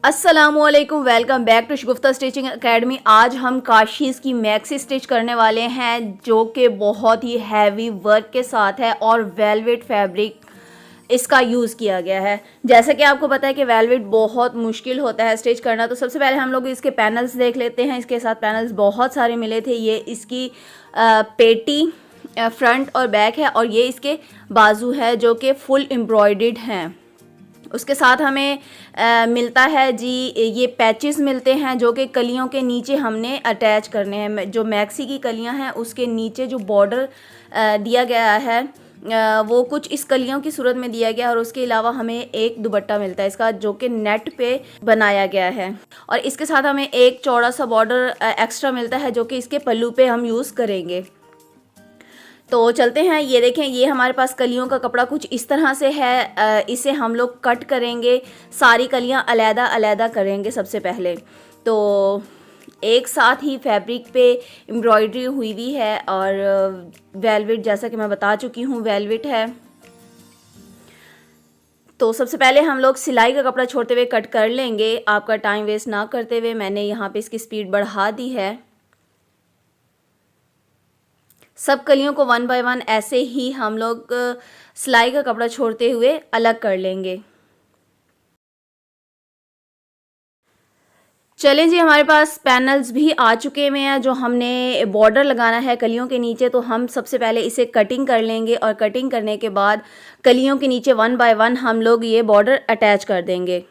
अस्सलामुअलैकुम, welcome back to Shagufta stitching academy. आज हम काशीज़ की मैक्सी स्टिच करने वाले हैं जो कि बहुत ही हैवी वर्क के साथ है और वेलवेट फैब्रिक इसका यूज़ किया गया है। जैसा कि आपको पता है कि वेलवेट बहुत मुश्किल होता है स्टिच करना, तो सबसे पहले हम लोग इसके पैनल्स देख लेते हैं। इसके साथ पैनल्स बहुत सारे मिले थे। ये इसकी पेटी फ्रंट और बैक है और ये इसके बाजू है जो कि फुल एम्ब्रॉयडर्ड हैं। उसके साथ हमें मिलता है जी ये पैचेस मिलते हैं जो कि कलियों के नीचे हमने अटैच करने हैं। जो मैक्सी की कलियां हैं उसके नीचे जो बॉर्डर दिया गया है वो कुछ इस कलियों की सूरत में दिया गया है और उसके अलावा हमें एक दुपट्टा मिलता है इसका जो कि नेट पे बनाया गया है और इसके साथ हमें एक चौड़ा सा बॉर्डर एक्स्ट्रा मिलता है जो कि इसके पल्लू पे हम यूज़ करेंगे। तो चलते हैं। ये देखें, ये हमारे पास कलियों का कपड़ा कुछ इस तरह से है। इसे हम लोग कट करेंगे, सारी कलियां अलग अलग करेंगे सबसे पहले। तो एक साथ ही फैब्रिक पे एम्ब्रॉयडरी हुई है और वेलवेट, जैसा कि मैं बता चुकी हूँ, वेलवेट है। तो सबसे पहले हम लोग सिलाई का कपड़ा छोड़ते हुए कट कर लेंगे। आपका टाइम वेस्ट ना करते हुए मैंने यहाँ पे इसकी स्पीड बढ़ा दी है। सब कलियों को वन बाय वन ऐसे ही हम लोग सिलाई का कपड़ा छोड़ते हुए अलग कर लेंगे। चलें जी, हमारे पास पैनल्स भी आ चुके हुए हैं जो हमने बॉर्डर लगाना है कलियों के नीचे। तो हम सबसे पहले इसे कटिंग कर लेंगे और कटिंग करने के बाद कलियों के नीचे वन बाय वन हम लोग ये बॉर्डर अटैच कर देंगे।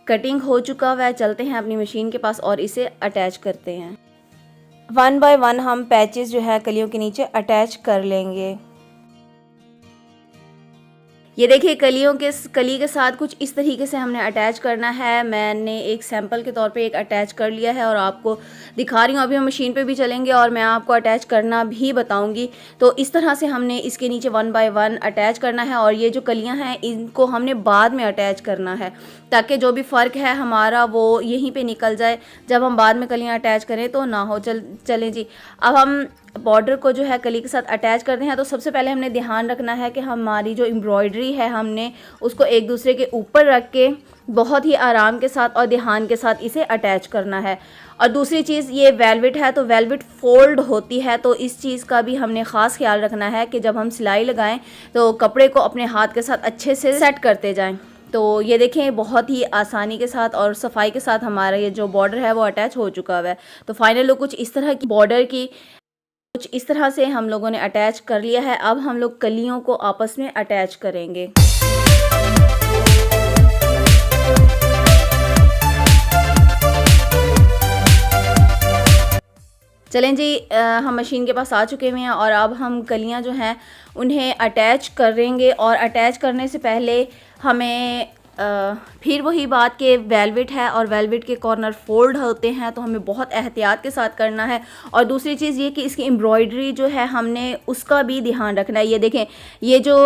कटिंग हो चुका हुआ है। चलते हैं अपनी मशीन के पास और इसे अटैच करते हैं। वन बाय वन हम पैचेस जो है कलियों के नीचे अटैच कर लेंगे। ये देखिए, कली के साथ कुछ इस तरीके से हमने अटैच करना है। मैंने एक सैंपल के तौर पे एक अटैच कर लिया है और आपको दिखा रही हूँ। अभी हम मशीन पे भी चलेंगे और मैं आपको अटैच करना भी बताऊंगी। तो इस तरह से हमने इसके नीचे वन बाय वन अटैच करना है और ये जो कलियां हैं इनको हमने बाद में अटैच करना है ताकि जो भी फ़र्क है हमारा वो यहीं पर निकल जाए, जब हम बाद में कलियाँ अटैच करें तो ना हो। चलें जी, अब हम बॉर्डर को जो है कली के साथ अटैच करते हैं। तो सबसे पहले हमने ध्यान रखना है कि हमारी जो एम्ब्रॉयडरी है हमने उसको एक दूसरे के ऊपर रख के बहुत ही आराम के साथ और ध्यान के साथ इसे अटैच करना है। और दूसरी चीज़, ये वेलवेट है तो वेलवेट फोल्ड होती है, तो इस चीज़ का भी हमने ख़ास ख्याल रखना है कि जब हम सिलाई लगाएं तो कपड़े को अपने हाथ के साथ अच्छे से सेट करते जाएं। तो ये देखें, बहुत ही आसानी के साथ और सफाई के साथ हमारा ये जो बॉर्डर है वो अटैच हो चुका है। तो फाइनल लुक कुछ इस तरह की बॉर्डर की कुछ इस तरह से हम लोगों ने अटैच कर लिया है। अब हम लोग कलियों को आपस में अटैच करेंगे। चलें जी, हम मशीन के पास आ चुके हुए हैं और अब हम कलियां जो हैं उन्हें अटैच करेंगे। और अटैच करने से पहले हमें फिर वही बात कि वेलवेट है और वेलवेट के कॉर्नर फोल्ड होते हैं, तो हमें बहुत एहतियात के साथ करना है। और दूसरी चीज़ ये कि इसकी एम्ब्रॉयडरी जो है हमने उसका भी ध्यान रखना है। ये देखें, ये जो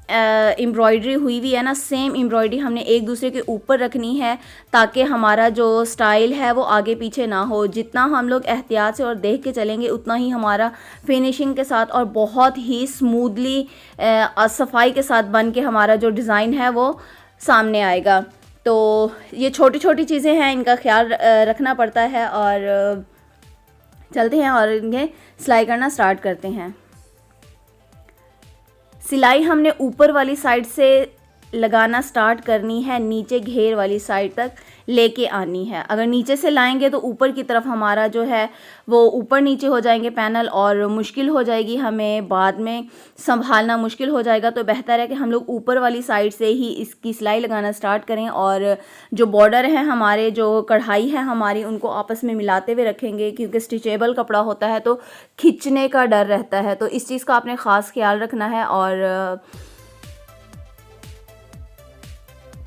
एम्ब्रॉयडरी हुई है ना, सेम एम्ब्रॉयडरी हमने एक दूसरे के ऊपर रखनी है ताकि हमारा जो स्टाइल है वो आगे पीछे ना हो। जितना हम लोग एहतियात से और देख के चलेंगे उतना ही हमारा फिनिशिंग के साथ और बहुत ही स्मूथली सफाई के साथ बन के हमारा जो डिज़ाइन है वो सामने आएगा। तो ये छोटी छोटी चीज़ें हैं, इनका ख्याल रखना पड़ता है। और चलते हैं और इन्हें सिलाई करना स्टार्ट करते हैं। सिलाई हमने ऊपर वाली साइड से लगाना स्टार्ट करनी है, नीचे घेर वाली साइड तक लेके आनी है। अगर नीचे से लाएंगे तो ऊपर की तरफ हमारा जो है वो ऊपर नीचे हो जाएंगे पैनल और मुश्किल हो जाएगी, हमें बाद में संभालना मुश्किल हो जाएगा। तो बेहतर है कि हम लोग ऊपर वाली साइड से ही इसकी सिलाई लगाना स्टार्ट करें और जो बॉर्डर है हमारे, जो कढ़ाई है हमारी, उनको आपस में मिलाते हुए रखेंगे क्योंकि स्टिचेबल कपड़ा होता है तो खिंचने का डर रहता है। तो इस चीज़ का आपने ख़ास ख्याल रखना है और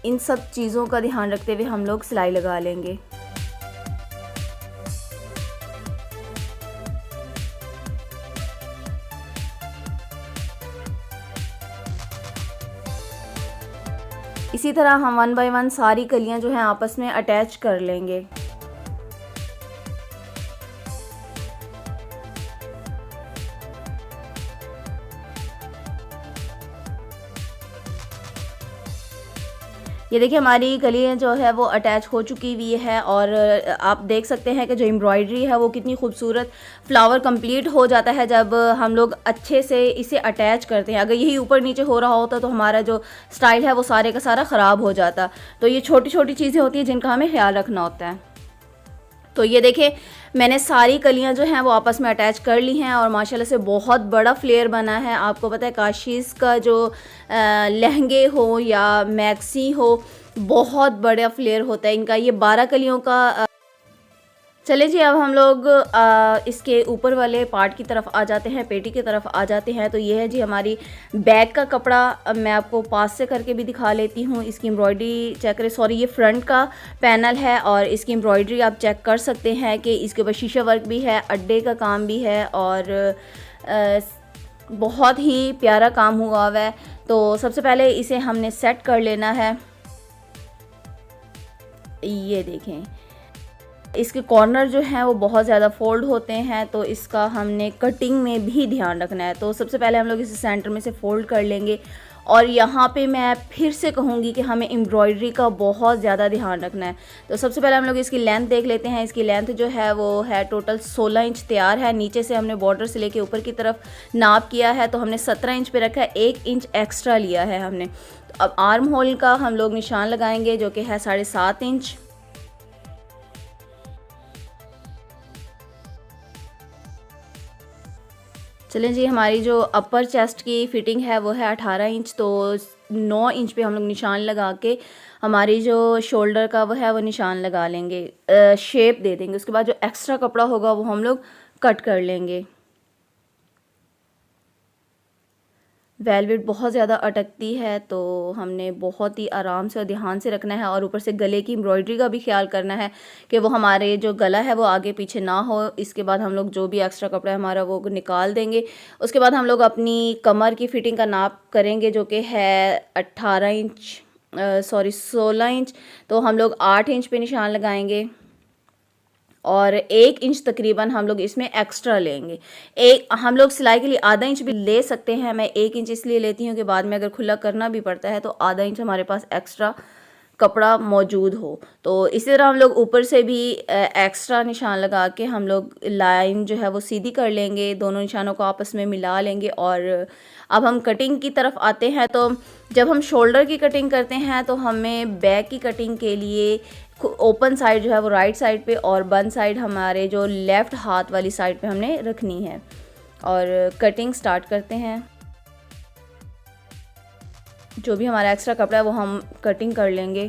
इन सब चीज़ों का ध्यान रखते हुए हम लोग सिलाई लगा लेंगे। इसी तरह हम वन बाय वन सारी कलियां जो हैं आपस में अटैच कर लेंगे। ये देखिए हमारी कलियाँ जो है वो अटैच हो चुकी हुई है और आप देख सकते हैं कि जो एम्ब्रॉयडरी है वो कितनी खूबसूरत फ्लावर कंप्लीट हो जाता है जब हम लोग अच्छे से इसे अटैच करते हैं। अगर यही ऊपर नीचे हो रहा होता तो हमारा जो स्टाइल है वो सारे का सारा ख़राब हो जाता। तो ये छोटी छोटी चीज़ें होती हैं जिनका हमें ख्याल रखना होता है। तो ये देखें मैंने सारी कलियां जो हैं वो आपस में अटैच कर ली हैं और माशाल्लाह से बहुत बड़ा फ्लेयर बना है। आपको पता है काशीज़ का जो लहंगे हो या मैक्सी हो बहुत बड़ा फ्लेयर होता है इनका। ये 12 कलियों का चले जी अब हम लोग इसके ऊपर वाले पार्ट की तरफ आ जाते हैं, पेटी की तरफ आ जाते हैं। तो ये है जी हमारी बैक का कपड़ा। अब मैं आपको पास से करके भी दिखा लेती हूँ। इसकी एम्ब्रॉयडरी चेक करें, सॉरी ये फ्रंट का पैनल है और इसकी एम्ब्रॉयडरी आप चेक कर सकते हैं कि इसके ऊपर शीशा वर्क भी है, अड्डे का काम भी है और बहुत ही प्यारा काम हुआ हुआ है। तो सबसे पहले इसे हमने सेट कर लेना है। ये देखें इसके कॉर्नर जो हैं वो बहुत ज़्यादा फोल्ड होते हैं, तो इसका हमने कटिंग में भी ध्यान रखना है। तो सबसे पहले हम लोग इसे सेंटर में से फोल्ड कर लेंगे और यहाँ पे मैं फिर से कहूँगी कि हमें एम्ब्रॉयडरी का बहुत ज़्यादा ध्यान रखना है। तो सबसे पहले हम लोग इसकी लेंथ देख लेते हैं। इसकी लेंथ जो है वो है टोटल 16 इंच तैयार है। नीचे से हमने बॉर्डर से लेके ऊपर की तरफ नाप किया है तो हमने 17 इंच पे रखा है, 1 इंच एक्स्ट्रा लिया है हमने। तो अब आर्म होल का हम लोग निशान लगाएंगे जो कि है 7.5 इंच। चलें जी हमारी जो अपर चेस्ट की फ़िटिंग है वो है 18 इंच। तो 9 इंच पे हम लोग निशान लगा के हमारी जो शोल्डर का वो है वो निशान लगा लेंगे, शेप दे देंगे। उसके बाद जो एक्स्ट्रा कपड़ा होगा वो हम लोग कट कर लेंगे। वेलवेट बहुत ज़्यादा अटकती है तो हमने बहुत ही आराम से और ध्यान से रखना है और ऊपर से गले की एम्ब्रॉयडरी का भी ख्याल करना है कि वो हमारे जो गला है वो आगे पीछे ना हो। इसके बाद हम लोग जो भी एक्स्ट्रा कपड़ा है हमारा वो निकाल देंगे। उसके बाद हम लोग अपनी कमर की फ़िटिंग का नाप करेंगे जो कि है 18 इंच, सॉरी 16 इंच। तो हम लोग 8 इंच पे निशान लगाएंगे और 1 इंच तकरीबन हम लोग इसमें एक्स्ट्रा लेंगे। एक हम लोग सिलाई के लिए आधा इंच भी ले सकते हैं। मैं 1 इंच इसलिए लेती हूँ कि बाद में अगर खुला करना भी पड़ता है तो आधा इंच हमारे पास एक्स्ट्रा कपड़ा मौजूद हो। तो इसी तरह हम लोग ऊपर से भी एक्स्ट्रा निशान लगा के हम लोग लाइन जो है वो सीधी कर लेंगे, दोनों निशानों को आपस में मिला लेंगे। और अब हम कटिंग की तरफ आते हैं। तो जब हम शोल्डर की कटिंग करते हैं तो हमें बैक की कटिंग के लिए ओपन साइड जो है वो राइट साइड पे और बंद साइड हमारे जो लेफ़्ट हाथ वाली साइड पे हमने रखनी है। और कटिंग स्टार्ट करते हैं। जो भी हमारा एक्स्ट्रा कपड़ा है वो हम कटिंग कर लेंगे।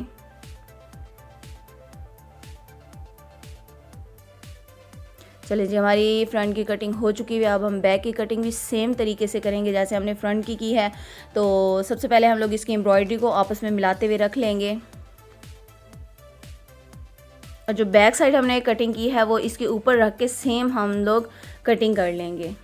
चलिए जी हमारी फ्रंट की कटिंग हो चुकी है। अब हम बैक की कटिंग भी सेम तरीके से करेंगे जैसे हमने फ्रंट की है। तो सबसे पहले हम लोग इसकी एम्ब्रॉयडरी को आपस में मिलाते हुए रख लेंगे और जो बैक साइड हमने कटिंग की है वो इसके ऊपर रख के सेम हम लोग कटिंग कर लेंगे।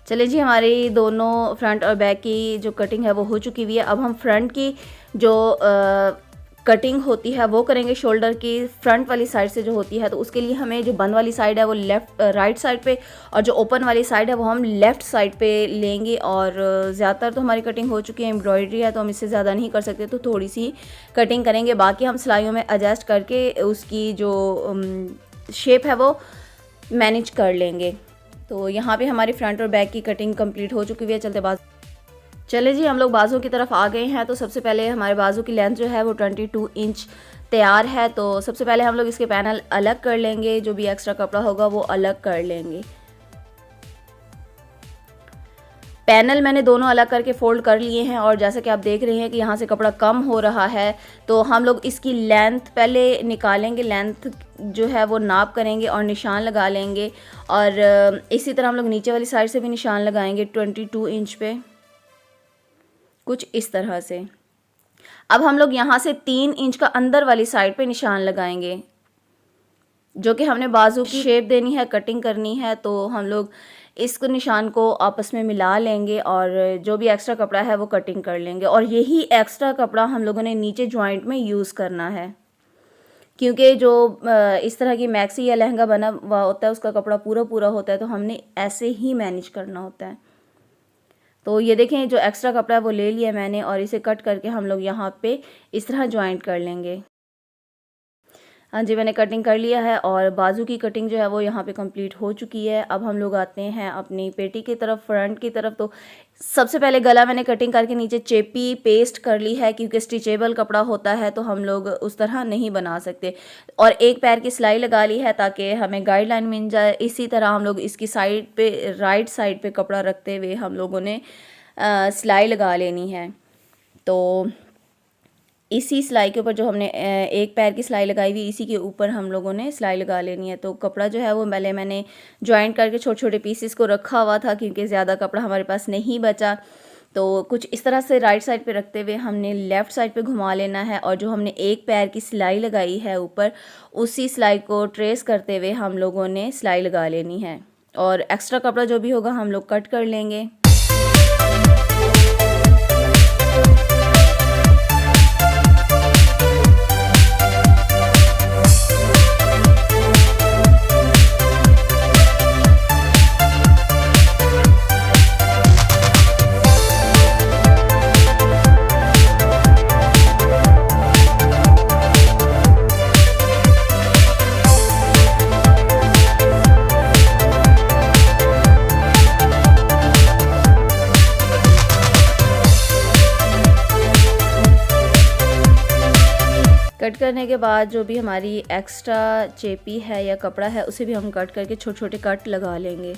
चलिए जी हमारी दोनों फ्रंट और बैक की जो कटिंग है वो हो चुकी हुई है। अब हम फ्रंट की जो कटिंग होती है वो करेंगे शोल्डर की फ्रंट वाली साइड से जो होती है। तो उसके लिए हमें जो बंद वाली साइड है वो राइट साइड पे और जो ओपन वाली साइड है वो हम लेफ़्ट साइड पे लेंगे। और ज़्यादातर तो हमारी कटिंग हो चुकी है, एम्ब्रॉयडरी है तो हम इससे ज़्यादा नहीं कर सकते, तो थोड़ी सी कटिंग करेंगे। बाकी हम सिलाइयों में एडजस्ट करके उसकी जो शेप है वो मैनेज कर लेंगे। तो यहाँ पे हमारी फ्रंट और बैक की कटिंग कंप्लीट हो चुकी है। चले जी हम लोग बाजू की तरफ आ गए हैं। तो सबसे पहले हमारे बाजू की लेंथ जो है वो 22 इंच तैयार है। तो सबसे पहले हम लोग इसके पैनल अलग कर लेंगे, जो भी एक्स्ट्रा कपड़ा होगा वो अलग कर लेंगे। पैनल मैंने दोनों अलग करके फ़ोल्ड कर लिए हैं और जैसा कि आप देख रहे हैं कि यहाँ से कपड़ा कम हो रहा है तो हम लोग इसकी लेंथ पहले निकालेंगे, लेंथ जो है वो नाप करेंगे और निशान लगा लेंगे। और इसी तरह हम लोग नीचे वाली साइड से भी निशान लगाएंगे 22 इंच पे। कुछ इस तरह से। अब हम लोग यहाँ से 3 इंच का अंदर वाली साइड पे निशान लगाएंगे, जो कि हमने बाजू की शेप देनी है, कटिंग करनी है। तो हम लोग इस निशान को आपस में मिला लेंगे और जो भी एक्स्ट्रा कपड़ा है वो कटिंग कर लेंगे। और यही एक्स्ट्रा कपड़ा हम लोगों ने नीचे जॉइंट में यूज़ करना है, क्योंकि जो इस तरह की मैक्सी या लहंगा बना हुआ होता है उसका कपड़ा पूरा पूरा होता है, तो हमने ऐसे ही मैनेज करना होता है। तो ये देखें, जो एक्स्ट्रा कपड़ा है वो ले लिया मैंने और इसे कट करके हम लोग यहाँ पे इस तरह जॉइंट कर लेंगे। हाँ जी, मैंने कटिंग कर लिया है और बाजू की कटिंग जो है वो यहाँ पे कंप्लीट हो चुकी है। अब हम लोग आते हैं अपनी पेटी की तरफ, फ्रंट की तरफ। तो सबसे पहले गला मैंने कटिंग करके नीचे चेपी पेस्ट कर ली है, क्योंकि स्टिचेबल कपड़ा होता है तो हम लोग उस तरह नहीं बना सकते। और एक पैर की सिलाई लगा ली है ताकि हमें गाइडलाइन मिल जाए। इसी तरह हम लोग इसकी साइड पे, राइट साइड पे कपड़ा रखते हुए हम लोगों ने सिलाई लगा लेनी है। तो इसी सिलाई के ऊपर जो हमने एक पैर की सिलाई लगाई हुई, इसी के ऊपर हम लोगों ने सिलाई लगा लेनी है। तो कपड़ा जो है वो पहले मैंने जॉइंट करके छोटे छोटे पीसेस को रखा हुआ था, क्योंकि ज़्यादा कपड़ा हमारे पास नहीं बचा। तो कुछ इस तरह से राइट साइड पे रखते हुए हमने लेफ़्ट साइड पे घुमा लेना है और जो हमने एक पैर की सिलाई लगाई है ऊपर, उसी सिलाई को ट्रेस करते हुए हम लोगों ने सिलाई लगा लेनी है। और एक्स्ट्रा कपड़ा जो भी होगा हम लोग कट कर लेंगे। कट करने के बाद जो भी हमारी एक्स्ट्रा चेपी है या कपड़ा है उसे भी हम कट करके छोटे छोटे कट लगा लेंगे।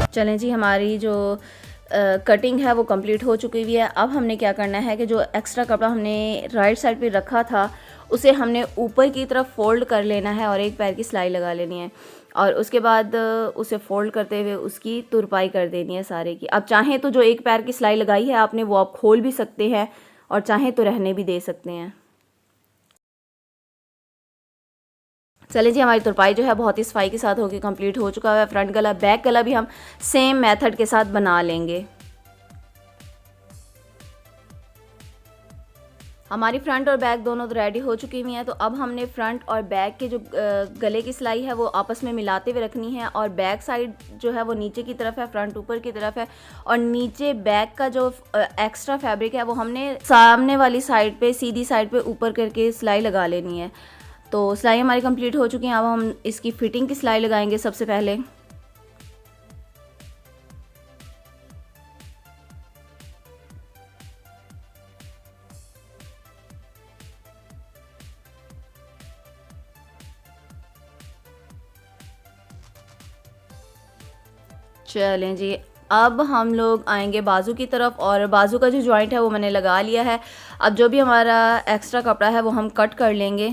चलें जी, हमारी जो कटिंग है वो कंप्लीट हो चुकी हुई है। अब हमने क्या करना है कि जो एक्स्ट्रा कपड़ा हमने राइट साइड पे रखा था उसे हमने ऊपर की तरफ फोल्ड कर लेना है और एक पैर की सिलाई लगा लेनी है। और उसके बाद उसे फोल्ड करते हुए उसकी तुरपाई कर देनी है सारे की। अब चाहें तो जो एक पैर की सिलाई लगाई है आपने वो आप खोल भी सकते हैं और चाहें तो रहने भी दे सकते हैं। चलिए जी, हमारी तुरपाई जो है बहुत ही सफाई के साथ होकर कंप्लीट हो चुका है। फ्रंट गला, बैक गला भी हम सेम मेथड के साथ बना लेंगे। हमारी फ्रंट और बैक दोनों तो रेडी हो चुकी हुई हैं। तो अब हमने फ्रंट और बैक के जो गले की सिलाई है वो आपस में मिलाते हुए रखनी है। और बैक साइड जो है वो नीचे की तरफ है, फ्रंट ऊपर की तरफ है। और नीचे बैक का जो एक्स्ट्रा फैब्रिक है वो हमने सामने वाली साइड पे, सीधी साइड पे ऊपर करके सिलाई लगा लेनी है। तो सिलाई हमारी कंप्लीट हो चुकी है। अब हम इसकी फिटिंग की सिलाई लगाएंगे सबसे पहले। चलें जी, अब हम लोग आएंगे बाजू की तरफ और बाजू का जो जॉइंट है वो मैंने लगा लिया है। अब जो भी हमारा एक्स्ट्रा कपड़ा है वो हम कट कर लेंगे।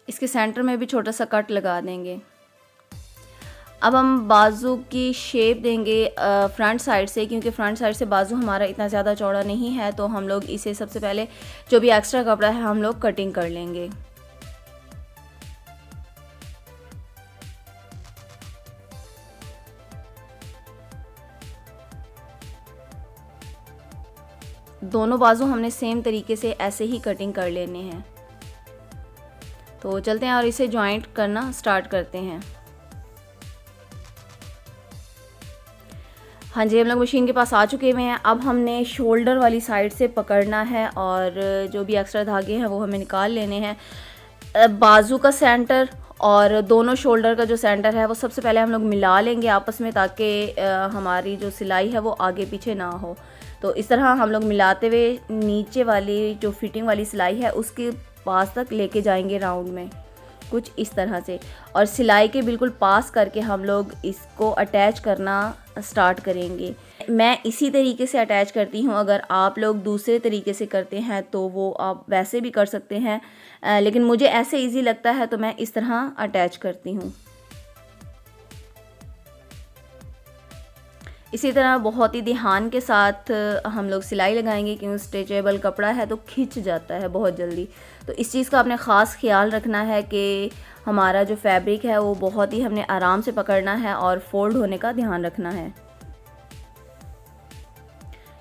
इसके सेंटर में भी छोटा सा कट लगा देंगे। अब हम बाजू की शेप देंगे फ्रंट साइड से, क्योंकि फ्रंट साइड से बाजू हमारा इतना ज़्यादा चौड़ा नहीं है। तो हम लोग इसे सबसे पहले जो भी एक्स्ट्रा कपड़ा है हम लोग कटिंग कर लेंगे। दोनों बाजू हमने सेम तरीके से ऐसे ही कटिंग कर लेने हैं। तो चलते हैं और इसे जॉइंट करना स्टार्ट करते हैं। हाँ जी, हम लोग मशीन के पास आ चुके हुए हैं। अब हमने शोल्डर वाली साइड से पकड़ना है और जो भी एक्स्ट्रा धागे हैं वो हमें निकाल लेने हैं। बाजू का सेंटर और दोनों शोल्डर का जो सेंटर है वो सबसे पहले हम लोग मिला लेंगे आपस में, ताकि हमारी जो सिलाई है वो आगे पीछे ना हो। तो इस तरह हम लोग मिलाते हुए नीचे वाली जो फिटिंग वाली सिलाई है उसके पास तक लेके जाएंगे राउंड में, कुछ इस तरह से। और सिलाई के बिल्कुल पास करके हम लोग इसको अटैच करना स्टार्ट करेंगे। मैं इसी तरीके से अटैच करती हूँ। अगर आप लोग दूसरे तरीके से करते हैं तो वो आप वैसे भी कर सकते हैं, लेकिन मुझे ऐसे इजी लगता है तो मैं इस तरह अटैच करती हूँ। इसी तरह बहुत ही ध्यान के साथ हम लोग सिलाई लगाएंगे, क्योंकि स्ट्रेचेबल कपड़ा है तो खिंच जाता है बहुत जल्दी। तो इस चीज़ का आपने ख़ास ख्याल रखना है कि हमारा जो फैब्रिक है वो बहुत ही हमने आराम से पकड़ना है और फोल्ड होने का ध्यान रखना है।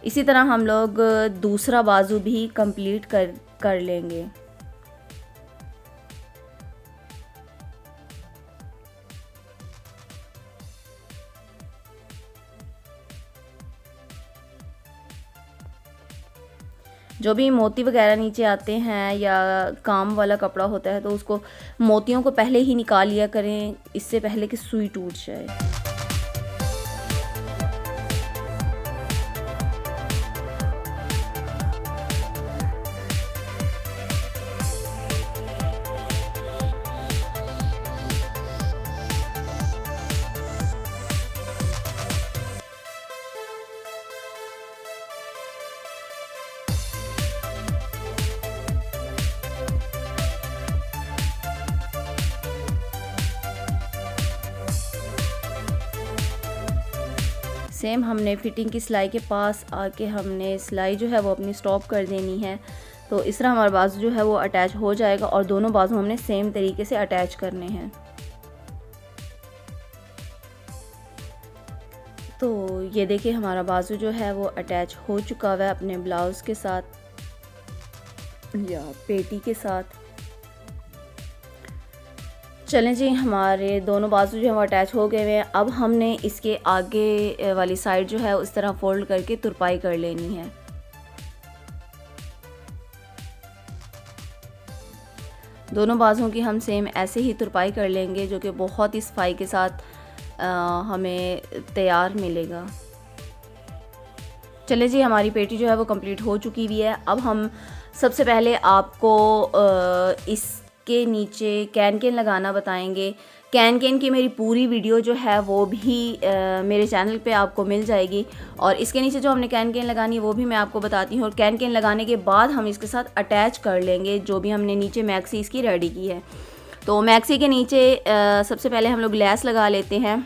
इसी तरह हम लोग दूसरा बाजू भी कंप्लीट कर लेंगे। जो भी मोती वगैरह नीचे आते हैं या काम वाला कपड़ा होता है तो उसको मोतियों को पहले ही निकाल लिया करें, इससे पहले कि सुई टूट जाए। सेम हमने फिटिंग की सिलाई के पास आके हमने सिलाई जो है वो अपनी स्टॉप कर देनी है। तो इस तरह हमारा बाजू जो है वो अटैच हो जाएगा और दोनों बाजू हमने सेम तरीके से अटैच करने हैं। तो ये देखिए हमारा बाजू जो है वो अटैच हो चुका हुआ है अपने ब्लाउज़ के साथ या पेटी के साथ। चलें जी, हमारे दोनों बाजू जो है वो अटैच हो गए हैं। अब हमने इसके आगे वाली साइड जो है उस तरह फोल्ड करके तुरपाई कर लेनी है। दोनों बाजुओं की हम सेम ऐसे ही तुरपाई कर लेंगे, जो कि बहुत ही सफाई के साथ हमें तैयार मिलेगा। चले जी, हमारी पेटी जो है वो कंप्लीट हो चुकी हुई है। अब हम सबसे पहले आपको इसके नीचे कैन कैन लगाना बताएंगे। कैन कैन की मेरी पूरी वीडियो जो है वो भी मेरे चैनल पे आपको मिल जाएगी, और इसके नीचे जो हमने कैन कैन लगानी है वो भी मैं आपको बताती हूँ। और कैन कैन लगाने के बाद हम इसके साथ अटैच कर लेंगे जो भी हमने नीचे मैक्सी इसकी रेडी की है। तो मैक्सी के नीचे सबसे पहले हम लोग लेस लगा लेते हैं,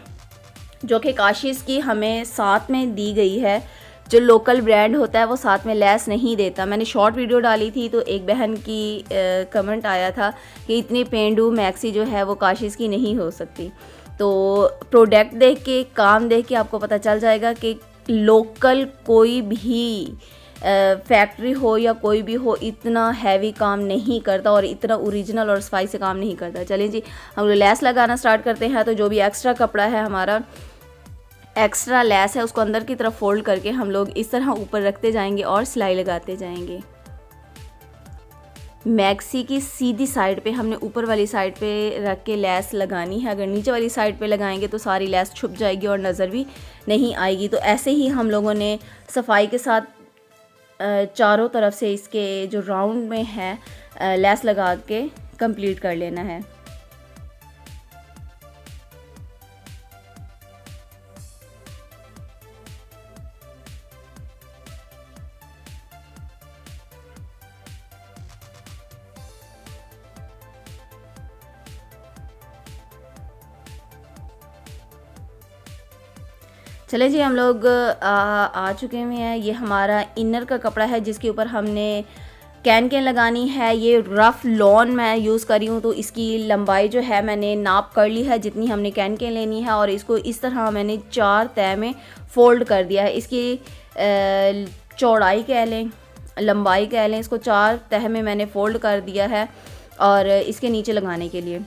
जो कि काशिश की हमें साथ में दी गई है। जो लोकल ब्रांड होता है वो साथ में लेस नहीं देता। मैंने शॉर्ट वीडियो डाली थी तो एक बहन की कमेंट आया था कि इतनी पेंडू मैक्सी जो है वो काशिश की नहीं हो सकती। तो प्रोडक्ट देख के, काम देख के आपको पता चल जाएगा कि लोकल कोई भी फैक्ट्री हो या कोई भी हो इतना हैवी काम नहीं करता और इतना ओरिजिनल और सफाई से काम नहीं करता। चलिए जी, हम लोग लेस लगाना स्टार्ट करते हैं। तो जो भी एक्स्ट्रा कपड़ा है, हमारा एक्स्ट्रा लेस है, उसको अंदर की तरफ फोल्ड करके हम लोग इस तरह ऊपर रखते जाएंगे और सिलाई लगाते जाएंगे। मैक्सी की सीधी साइड पे हमने ऊपर वाली साइड पे रख के लेस लगानी है। अगर नीचे वाली साइड पे लगाएंगे तो सारी लेस छुप जाएगी और नज़र भी नहीं आएगी। तो ऐसे ही हम लोगों ने सफाई के साथ चारों तरफ से इसके जो राउंड में है लेस लगा के कंप्लीट कर लेना है। चले जी, हम लोग आ चुके हुए हैं। ये हमारा इनर का कपड़ा है जिसके ऊपर हमने कैन कैन लगानी है। ये रफ़ लॉन मैं यूज़ कर रही हूँ, तो इसकी लंबाई जो है मैंने नाप कर ली है जितनी हमने कैन कैन लेनी है, और इसको इस तरह मैंने 4 तह में फ़ोल्ड कर दिया है। इसकी चौड़ाई कह लें, लंबाई कह लें, इसको 4 तह में मैंने फ़ोल्ड कर दिया है और इसके नीचे लगाने के लिए।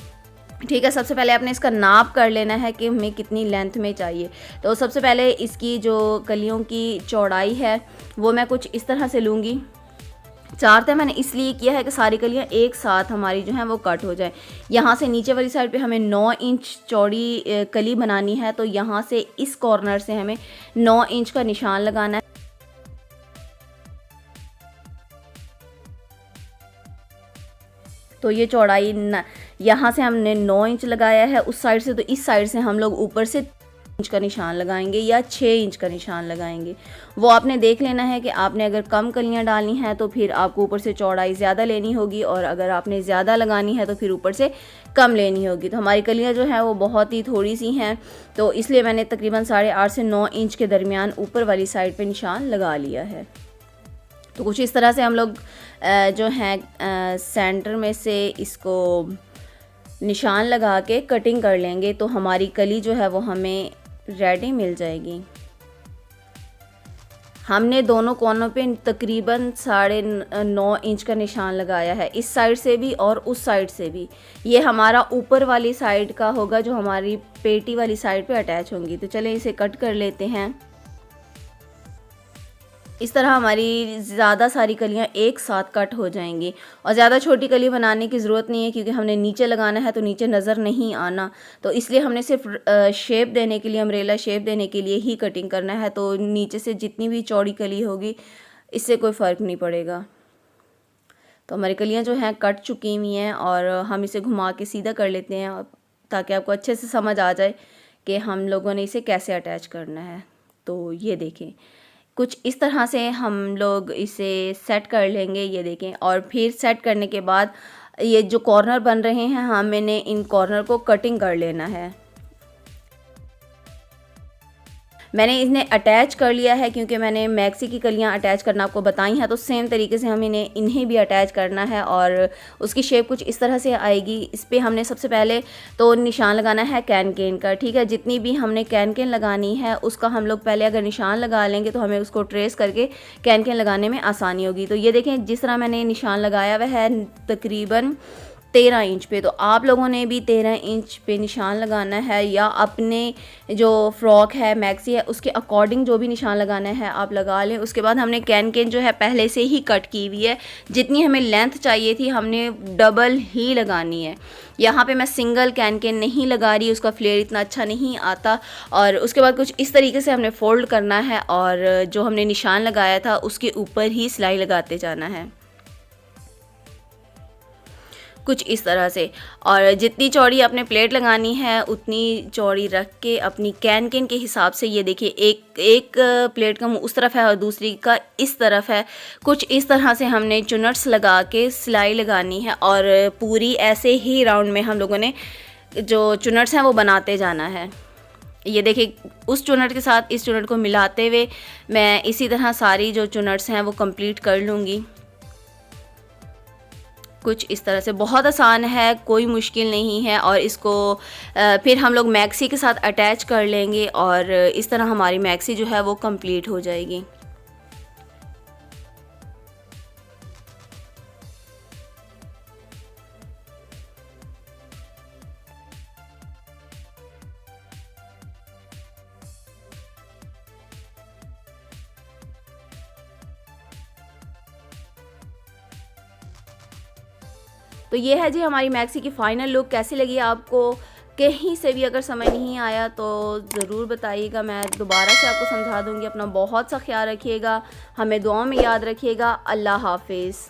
ठीक है, सबसे पहले आपने इसका नाप कर लेना है कि हमें कितनी लेंथ में चाहिए। तो सबसे पहले इसकी जो कलियों की चौड़ाई है वो मैं कुछ इस तरह से लूँगी। 4 तह मैंने इसलिए किया है कि सारी कलियाँ एक साथ हमारी जो हैं वो कट हो जाए। यहाँ से नीचे वाली साइड पे हमें 9 इंच चौड़ी कली बनानी है, तो यहाँ से इस कॉर्नर से हमें 9 इंच का निशान लगाना है। तो ये चौड़ाई यहाँ से हमने 9 इंच लगाया है उस साइड से, तो इस साइड से हम लोग ऊपर से इंच का निशान लगाएंगे या 6 इंच का निशान लगाएंगे। वो आपने देख लेना है कि आपने अगर कम कलियां डालनी हैं तो फिर आपको ऊपर से चौड़ाई ज़्यादा लेनी होगी, और अगर आपने ज़्यादा लगानी है तो फिर ऊपर से कम लेनी होगी। तो हमारी कलियां जो हैं वो बहुत ही थोड़ी सी हैं, तो इसलिए मैंने तकरीबन 8.5 से 9 इंच के दरमियान ऊपर वाली साइड पर निशान लगा लिया है। तो कुछ इस तरह से हम लोग जो हैं सेंटर में से इसको निशान लगा के कटिंग कर लेंगे, तो हमारी कली जो है वो हमें रेडी मिल जाएगी। हमने दोनों कोनों पे तकरीबन 9.5 इंच का निशान लगाया है, इस साइड से भी और उस साइड से भी। ये हमारा ऊपर वाली साइड का होगा जो हमारी पेटी वाली साइड पे अटैच होंगी। तो चलें इसे कट कर लेते हैं। इस तरह हमारी ज़्यादा सारी कलियां एक साथ कट हो जाएंगी, और ज़्यादा छोटी कली बनाने की ज़रूरत नहीं है क्योंकि हमने नीचे लगाना है तो नीचे नज़र नहीं आना। तो इसलिए हमने सिर्फ शेप देने के लिए, अम्ब्रेला शेप देने के लिए ही कटिंग करना है। तो नीचे से जितनी भी चौड़ी कली होगी इससे कोई फ़र्क नहीं पड़ेगा। तो हमारी कलियाँ जो हैं कट चुकी हुई हैं, और हम इसे घुमा के सीधा कर लेते हैं ताकि आपको अच्छे से समझ आ जाए कि हम लोगों ने इसे कैसे अटैच करना है। तो ये देखें, कुछ इस तरह से हम लोग इसे सेट कर लेंगे, ये देखें। और फिर सेट करने के बाद ये जो कॉर्नर बन रहे हैं, हमने इन कॉर्नर को कटिंग कर लेना है। मैंने इन्हें अटैच कर लिया है क्योंकि मैंने मैक्सी की कलियां अटैच करना आपको बताई हैं, तो सेम तरीके से हम इन्हें भी अटैच करना है, और उसकी शेप कुछ इस तरह से आएगी। इस पर हमने सबसे पहले तो निशान लगाना है कैन कैन का, ठीक है। जितनी भी हमने कैन कैन लगानी है उसका हम लोग पहले अगर निशान लगा लेंगे तो हमें उसको ट्रेस करके कैन कैन लगाने में आसानी होगी। तो ये देखें, जिस तरह मैंने निशान लगाया हुआ है तकरीबन 13 इंच पे, तो आप लोगों ने भी 13 इंच पे निशान लगाना है, या अपने जो फ्रॉक है मैक्सी है उसके अकॉर्डिंग जो भी निशान लगाना है आप लगा लें। उसके बाद हमने कैन कैन जो है पहले से ही कट की हुई है, जितनी हमें लेंथ चाहिए थी हमने डबल ही लगानी है। यहाँ पे मैं सिंगल कैन कैन नहीं लगा रही, उसका फ्लेयर इतना अच्छा नहीं आता। और उसके बाद कुछ इस तरीके से हमने फ़ोल्ड करना है, और जो हमने निशान लगाया था उसके ऊपर ही सिलाई लगाते जाना है, कुछ इस तरह से। और जितनी चौड़ी आपने प्लेट लगानी है उतनी चौड़ी रख के अपनी कैन कैन के हिसाब से, ये देखिए एक प्लेट का मुंह उस तरफ है और दूसरी का इस तरफ है, कुछ इस तरह से हमने चुनट्स लगा के सिलाई लगानी है। और पूरी ऐसे ही राउंड में हम लोगों ने जो चुनट्स हैं वो बनाते जाना है। ये देखिए, उस चुनट के साथ इस चुनट को मिलाते हुए मैं इसी तरह सारी जो चुनट्स हैं वो कंप्लीट कर लूँगी, कुछ इस तरह से। बहुत आसान है, कोई मुश्किल नहीं है। और इसको फिर हम लोग मैक्सी के साथ अटैच कर लेंगे, और इस तरह हमारी मैक्सी जो है वो कंप्लीट हो जाएगी। तो ये है जी हमारी मैक्सी की फ़ाइनल लुक। कैसी लगी आपको? कहीं से भी अगर समझ नहीं आया तो ज़रूर बताइएगा, मैं दोबारा से आपको समझा दूँगी। अपना बहुत सा ख्याल रखिएगा, हमें दुआओं में याद रखिएगा। अल्लाह हाफिज़।